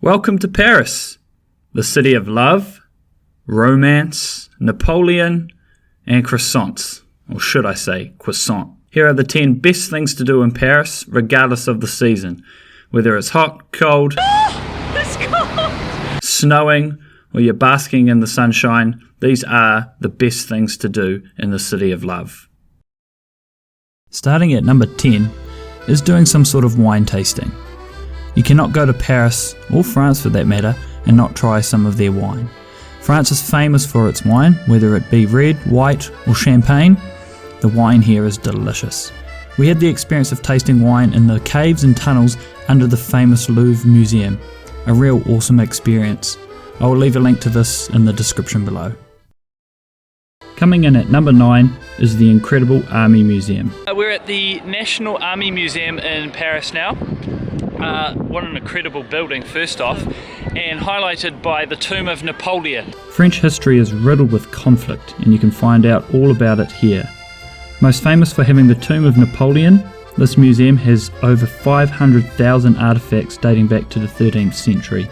Welcome to Paris, the city of love, romance, Napoleon, and croissants. Or should I say, croissant. Here are the 10 best things to do in Paris, regardless of the season. Whether it's hot, cold, It's cold! snowing, or you're basking in the sunshine, these are the best things to do in the city of love. Starting at number 10 is doing some sort of wine tasting. You cannot go to Paris, or France for that matter, and not try some of their wine. France is famous for its wine, whether it be red, white, or champagne. The wine here is delicious. We had the experience of tasting wine in the caves and tunnels under the famous Louvre Museum. A real awesome experience. I will leave a link to this in the description below. Coming in at number 9 is the incredible Army Museum. We're at the National Army Museum in Paris now. What an incredible building, first off, and highlighted by the tomb of Napoleon. French history is riddled with conflict, and you can find out all about it here. Most famous for having the tomb of Napoleon, this museum has over 500,000 artifacts dating back to the 13th century.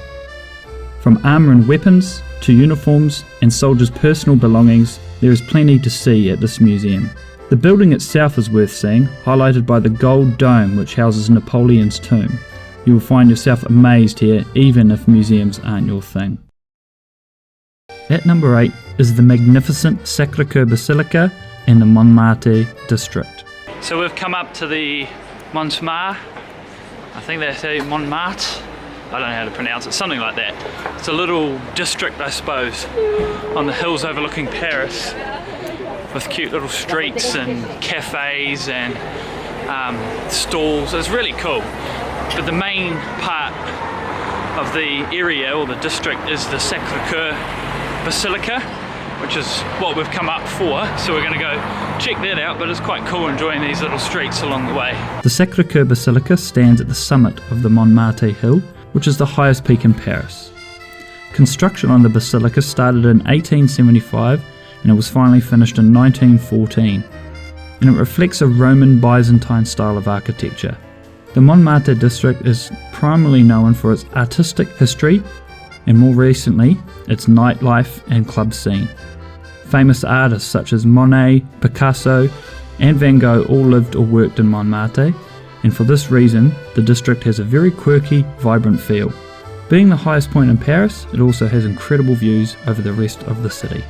From armour and weapons to uniforms and soldiers' personal belongings, there is plenty to see at this museum. The building itself is worth seeing, highlighted by the gold dome which houses Napoleon's tomb. You will find yourself amazed here, even if museums aren't your thing. At number 8 is the magnificent Sacre Basilica in the Montmartre district. So we've come up to the Montmartre, I think they say Montmartre, I don't know how to pronounce it, something like that. It's a little district, I suppose, on the hills overlooking Paris, with cute little streets and cafes and stalls. It's really cool. But the main part of the area or the district is the Sacre Basilica, which is what we've come up for. So we're going to go check that out, but it's quite cool enjoying these little streets along the way. The Sacre Basilica stands at the summit of the Montmartre hill, which is the highest peak in Paris. Construction on the basilica started in 1875 and it was finally finished in 1914, and it reflects a Roman Byzantine style of architecture. The Montmartre district is primarily known for its artistic history and more recently its nightlife and club scene. Famous artists such as Monet, Picasso and Van Gogh all lived or worked in Montmartre, and for this reason the district has a very quirky, vibrant feel. Being the highest point in Paris, it also has incredible views over the rest of the city.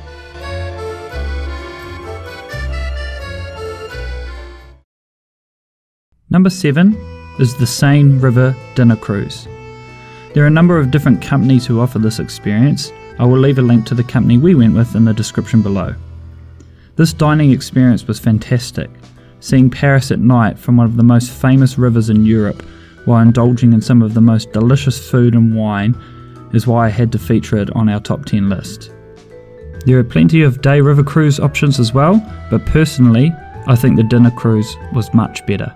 Number 7 is the Seine River Dinner Cruise. There are a number of different companies who offer this experience. I will leave a link to the company we went with in the description below. This dining experience was fantastic. Seeing Paris at night from one of the most famous rivers in Europe while indulging in some of the most delicious food and wine is why I had to feature it on our top 10 list. There are plenty of day river cruise options as well, but personally I think the dinner cruise was much better.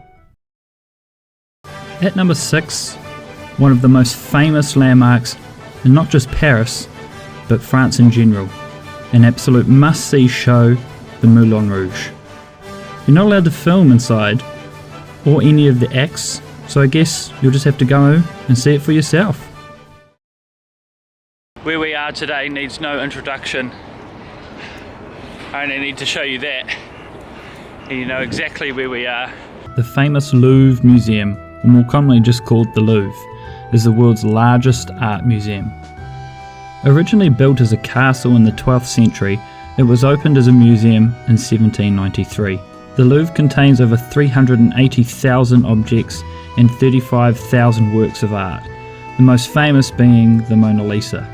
At number 6, one of the most famous landmarks in not just Paris, but France in general. An absolute must-see show, the Moulin Rouge. You're not allowed to film inside, or any of the acts, so I guess you'll just have to go and see it for yourself. Where we are today needs no introduction. I only need to show you that, and you know exactly where we are. The famous Louvre Museum, or more commonly just called the Louvre, is the world's largest art museum. Originally built as a castle in the 12th century, it was opened as a museum in 1793. The Louvre contains over 380,000 objects and 35,000 works of art, the most famous being the Mona Lisa.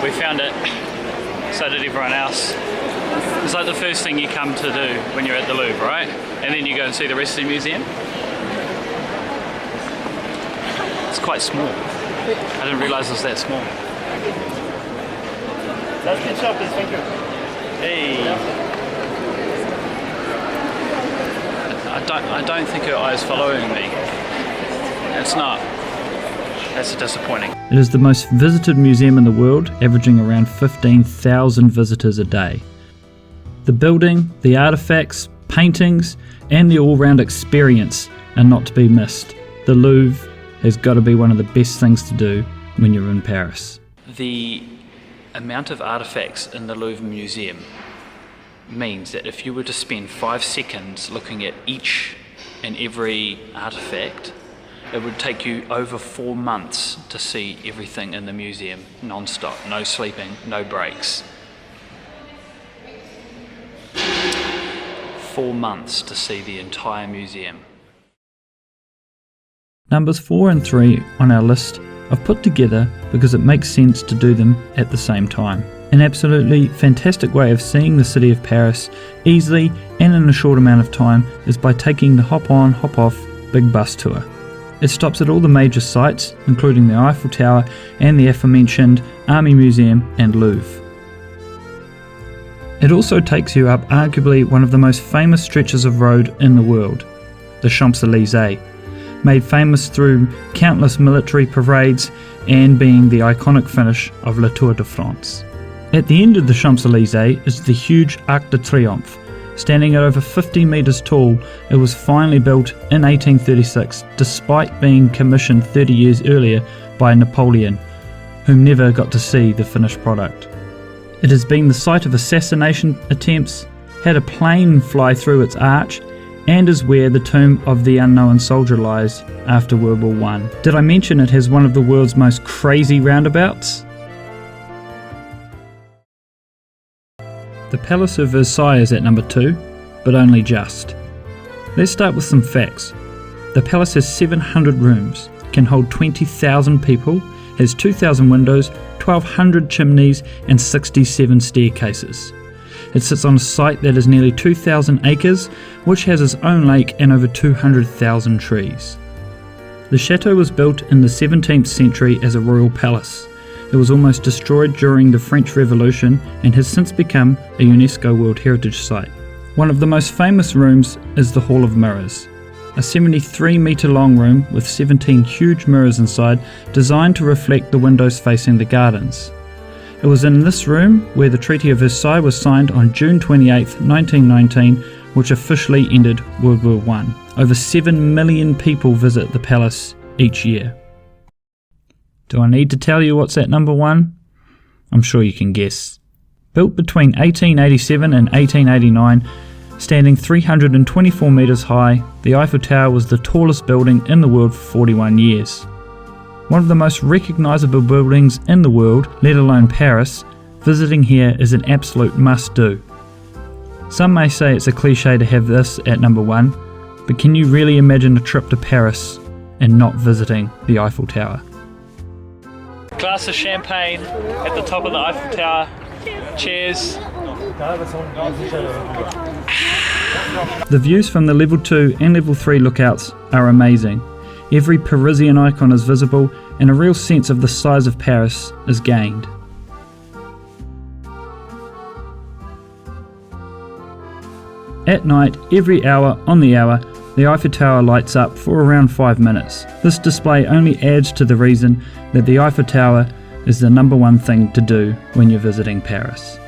We found it, so did everyone else. It's like the first thing you come to do when you're at the Louvre, right? And then you go and see the rest of the museum. It's quite small. I didn't realise it was that small. Hey. I don't think her eye's following me. It's not. That's disappointing. It is the most visited museum in the world, averaging around 15,000 visitors a day. The building, the artifacts, paintings, and the all-round experience are not to be missed. The Louvre has got to be one of the best things to do when you're in Paris. The amount of artifacts in the Louvre Museum means that if you were to spend 5 seconds looking at each and every artifact, it would take you over 4 months to see everything in the museum, non-stop, no sleeping, no breaks. 4 months to see the entire museum. Numbers 4 and 3 on our list I've put together because it makes sense to do them at the same time. An absolutely fantastic way of seeing the city of Paris easily and in a short amount of time is by taking the hop on, hop off big bus tour. It stops at all the major sites, including the Eiffel Tower and the aforementioned Army Museum and Louvre. It also takes you up arguably one of the most famous stretches of road in the world, the Champs-Élysées, made famous through countless military parades and being the iconic finish of La Tour de France. At the end of the Champs-Élysées is the huge Arc de Triomphe. Standing at over 50 metres tall, it was finally built in 1836 despite being commissioned 30 years earlier by Napoleon, whom never got to see the finished product. It has been the site of assassination attempts, had a plane fly through its arch, and is where the tomb of the unknown soldier lies after World War I. Did I mention it has one of the world's most crazy roundabouts? The Palace of Versailles is at number 2, but only just. Let's start with some facts. The palace has 700 rooms, can hold 20,000 people, has 2,000 windows, 1,200 chimneys and 67 staircases. It sits on a site that is nearly 2,000 acres, which has its own lake and over 200,000 trees. The chateau was built in the 17th century as a royal palace. It was almost destroyed during the French Revolution and has since become a UNESCO World Heritage Site. One of the most famous rooms is the Hall of Mirrors, a 73-metre long room with 17 huge mirrors inside designed to reflect the windows facing the gardens. It was in this room where the Treaty of Versailles was signed on June 28, 1919, which officially ended World War I. Over 7 million people visit the palace each year. Do I need to tell you what's at number 1? I'm sure you can guess. Built between 1887 and 1889, standing 324 metres high, the Eiffel Tower was the tallest building in the world for 41 years. One of the most recognisable buildings in the world, let alone Paris, visiting here is an absolute must-do. Some may say it's a cliche to have this at number 1, but can you really imagine a trip to Paris and not visiting the Eiffel Tower? Glass of champagne at the top of the Eiffel Tower. Cheers. The views from the level 2 and level 3 lookouts are amazing. Every Parisian icon is visible and a real sense of the size of Paris is gained. At night, every hour on the hour, the Eiffel Tower lights up for around 5 minutes. This display only adds to the reason that the Eiffel Tower is the number 1 thing to do when you're visiting Paris.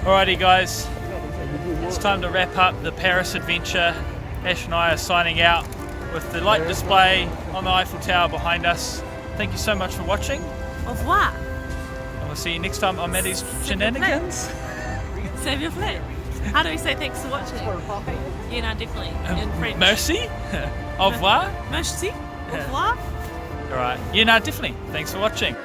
Alrighty guys, it's time to wrap up the Paris adventure. Ash and I are signing out with the light display on the Eiffel Tower behind us. Thank you so much for watching. Au revoir. And we'll see you next time on Maddie's Shenanigans. Save your flip. How do we say thanks for watching? You know, definitely. In French. Merci. Au revoir. Merci. Au revoir. Alright. You know, definitely. Thanks for watching.